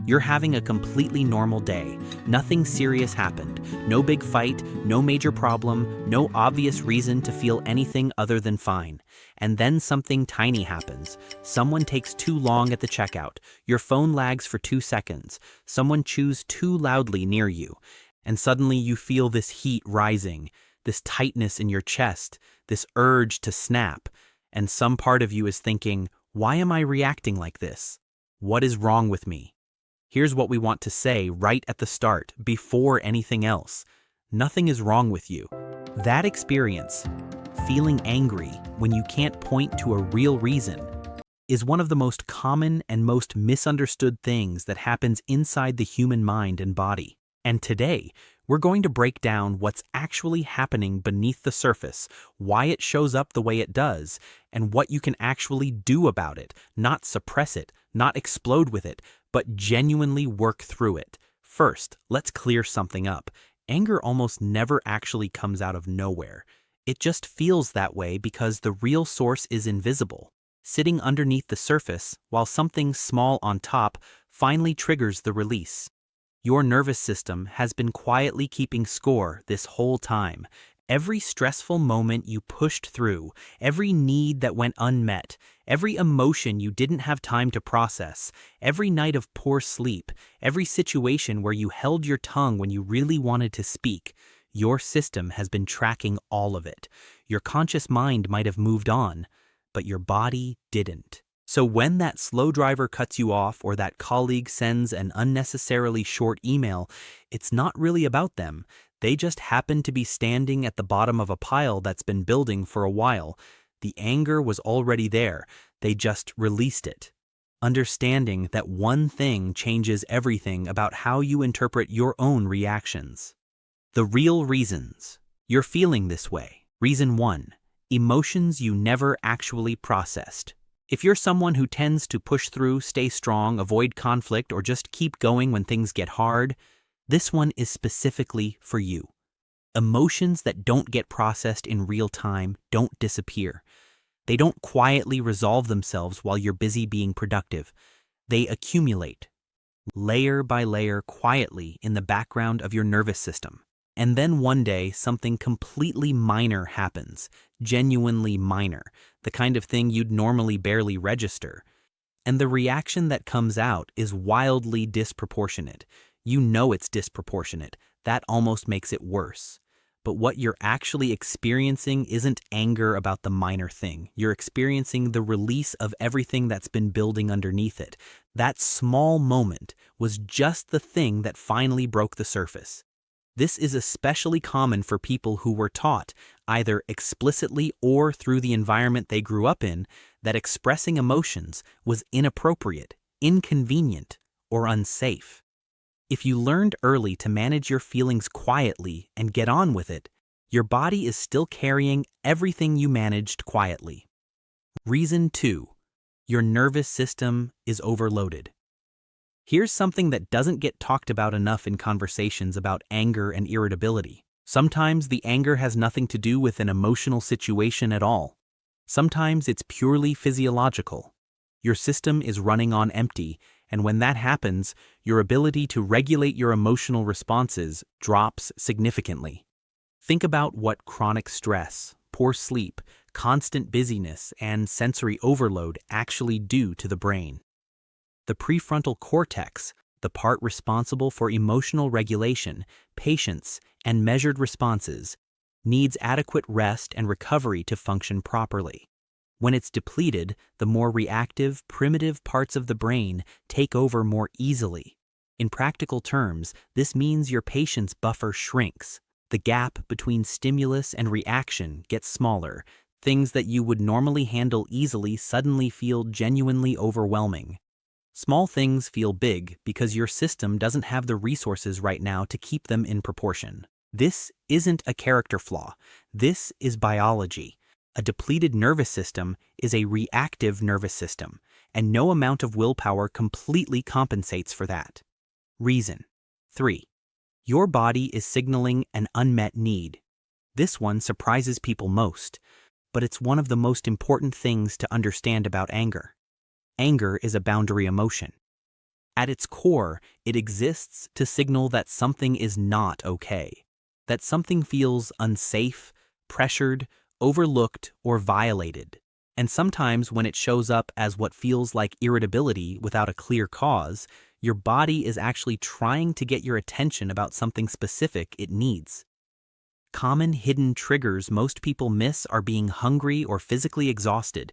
You're having a completely normal day. Nothing serious happened. No big fight, no major problem, no obvious reason to feel anything other than fine. And then something tiny happens. Someone takes too long at the checkout. Your phone lags for 2 seconds. Someone chews too loudly near you. And suddenly you feel this heat rising, this tightness in your chest, this urge to snap. And some part of you is thinking, why am I reacting like this? What is wrong with me? Here's what we want to say right at the start, before anything else. Nothing is wrong with you. That experience, feeling angry when you can't point to a real reason, is one of the most common and most misunderstood things that happens inside the human mind and body. And today, we're going to break down what's actually happening beneath the surface, why it shows up the way it does, and what you can actually do about it, not suppress it, not explode with it, but genuinely work through it. First, let's clear something up. Anger almost never actually comes out of nowhere. It just feels that way because the real source is invisible, sitting underneath the surface, while something small on top finally triggers the release. Your nervous system has been quietly keeping score this whole time. Every stressful moment you pushed through, every need that went unmet, every emotion you didn't have time to process, every night of poor sleep, every situation where you held your tongue when you really wanted to speak, your system has been tracking all of it. Your conscious mind might have moved on, but your body didn't. So when that slow driver cuts you off or that colleague sends an unnecessarily short email, it's not really about them. They just happen to be standing at the bottom of a pile that's been building for a while. The anger was already there. They just released it. Understanding that one thing changes everything about how you interpret your own reactions. The real reasons you're feeling this way. Reason 1. Emotions you never actually processed. If you're someone who tends to push through, stay strong, avoid conflict, or just keep going when things get hard, this one is specifically for you. Emotions that don't get processed in real time don't disappear. They don't quietly resolve themselves while you're busy being productive. They accumulate, layer by layer, quietly in the background of your nervous system. And then one day, something completely minor happens, genuinely minor, the kind of thing you'd normally barely register. And the reaction that comes out is wildly disproportionate. You know it's disproportionate. That almost makes it worse. But what you're actually experiencing isn't anger about the minor thing. You're experiencing the release of everything that's been building underneath it. That small moment was just the thing that finally broke the surface. This is especially common for people who were taught, either explicitly or through the environment they grew up in, that expressing emotions was inappropriate, inconvenient, or unsafe. If you learned early to manage your feelings quietly and get on with it, your body is still carrying everything you managed quietly. Reason 2. Your nervous system is overloaded. Here's something that doesn't get talked about enough in conversations about anger and irritability. Sometimes the anger has nothing to do with an emotional situation at all. Sometimes it's purely physiological. Your system is running on empty, and when that happens, your ability to regulate your emotional responses drops significantly. Think about what chronic stress, poor sleep, constant busyness, and sensory overload actually do to the brain. The prefrontal cortex, the part responsible for emotional regulation, patience, and measured responses, needs adequate rest and recovery to function properly. When it's depleted, the more reactive, primitive parts of the brain take over more easily. In practical terms, this means your patience buffer shrinks. The gap between stimulus and reaction gets smaller. Things that you would normally handle easily suddenly feel genuinely overwhelming. Small things feel big because your system doesn't have the resources right now to keep them in proportion. This isn't a character flaw. This is biology. A depleted nervous system is a reactive nervous system, and no amount of willpower completely compensates for that. Reason 3. Your body is signaling an unmet need. This one surprises people most, but it's one of the most important things to understand about anger. Anger is a boundary emotion. At its core, it exists to signal that something is not okay, that something feels unsafe, pressured, overlooked, or violated. And sometimes when it shows up as what feels like irritability without a clear cause, your body is actually trying to get your attention about something specific it needs. Common hidden triggers most people miss are being hungry or physically exhausted,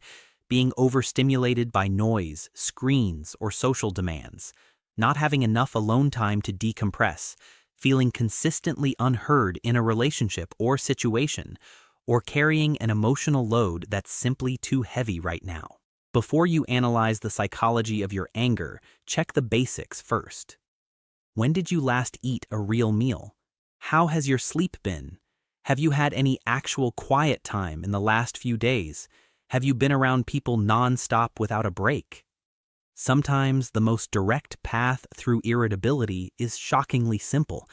being overstimulated by noise, screens, or social demands, not having enough alone time to decompress, feeling consistently unheard in a relationship or situation, or carrying an emotional load that's simply too heavy right now. Before you analyze the psychology of your anger, check the basics first. When did you last eat a real meal? How has your sleep been? Have you had any actual quiet time in the last few days? Have you been around people non-stop without a break? Sometimes the most direct path through irritability is shockingly simple.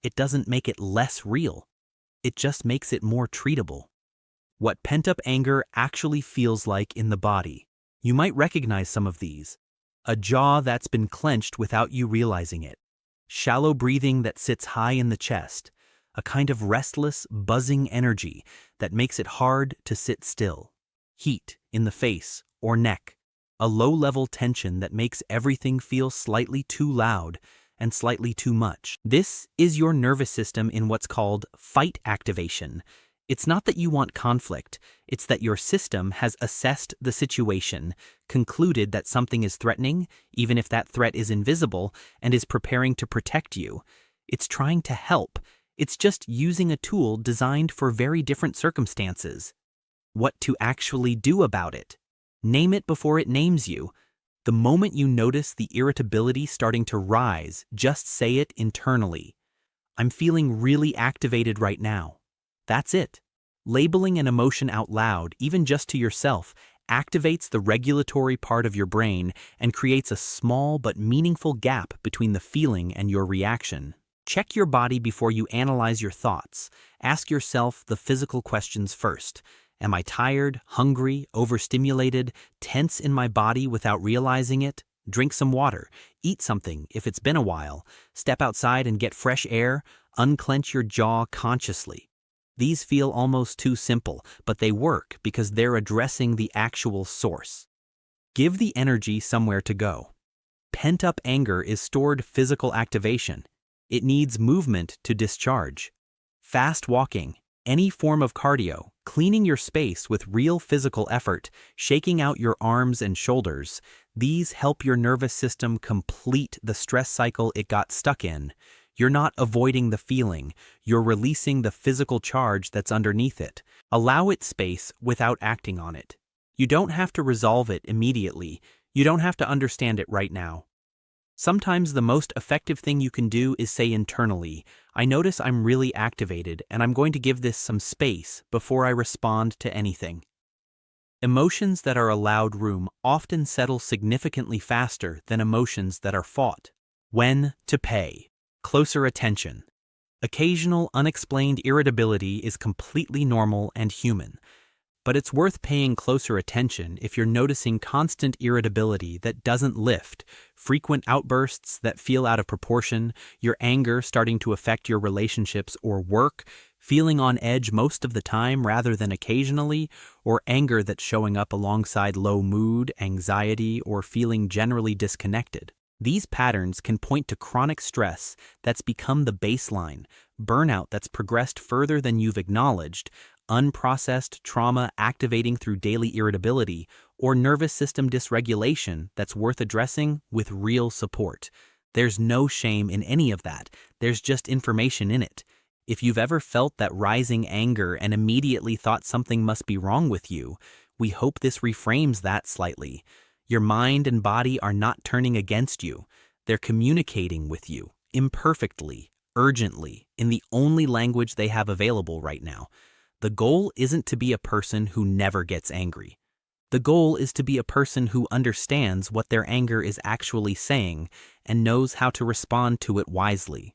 It doesn't make it less real. It just makes it more treatable. What pent-up anger actually feels like in the body. You might recognize some of these. A jaw that's been clenched without you realizing it. Shallow breathing that sits high in the chest. A kind of restless, buzzing energy that makes it hard to sit still. Heat in the face or neck. A low-level tension that makes everything feel slightly too loud and slightly too much. This is your nervous system in what's called fight activation. It's not that you want conflict, it's that your system has assessed the situation, concluded that something is threatening, even if that threat is invisible, and is preparing to protect you. It's trying to help. It's just using a tool designed for very different circumstances. What to actually do about it? Name it before it names you. The moment you notice the irritability starting to rise, just say it internally. I'm feeling really activated right now. That's it. Labeling an emotion out loud, even just to yourself, activates the regulatory part of your brain and creates a small but meaningful gap between the feeling and your reaction. Check your body before you analyze your thoughts. Ask yourself the physical questions first. Am I tired, hungry, overstimulated, tense in my body without realizing it? Drink some water. Eat something if it's been a while. Step outside and get fresh air. Unclench your jaw consciously. These feel almost too simple, but they work because they're addressing the actual source. Give the energy somewhere to go. Pent-up anger is stored physical activation. It needs movement to discharge. Fast walking, any form of cardio, cleaning your space with real physical effort, shaking out your arms and shoulders, these help your nervous system complete the stress cycle it got stuck in. You're not avoiding the feeling, you're releasing the physical charge that's underneath it. Allow it space without acting on it. You don't have to resolve it immediately. You don't have to understand it right now. Sometimes the most effective thing you can do is say internally, I notice I'm really activated and I'm going to give this some space before I respond to anything. Emotions that are allowed room often settle significantly faster than emotions that are fought. When to pay closer attention. Occasional unexplained irritability is completely normal and human. But it's worth paying closer attention if you're noticing constant irritability that doesn't lift, frequent outbursts that feel out of proportion, your anger starting to affect your relationships or work, feeling on edge most of the time rather than occasionally, or anger that's showing up alongside low mood, anxiety, or feeling generally disconnected. These patterns can point to chronic stress that's become the baseline, burnout that's progressed further than you've acknowledged, unprocessed trauma activating through daily irritability, or nervous system dysregulation that's worth addressing with real support. There's no shame in any of that. There's just information in it. If you've ever felt that rising anger and immediately thought something must be wrong with you, we hope this reframes that slightly. Your mind and body are not turning against you. They're communicating with you, imperfectly, urgently, in the only language they have available right now. The goal isn't to be a person who never gets angry. The goal is to be a person who understands what their anger is actually saying and knows how to respond to it wisely.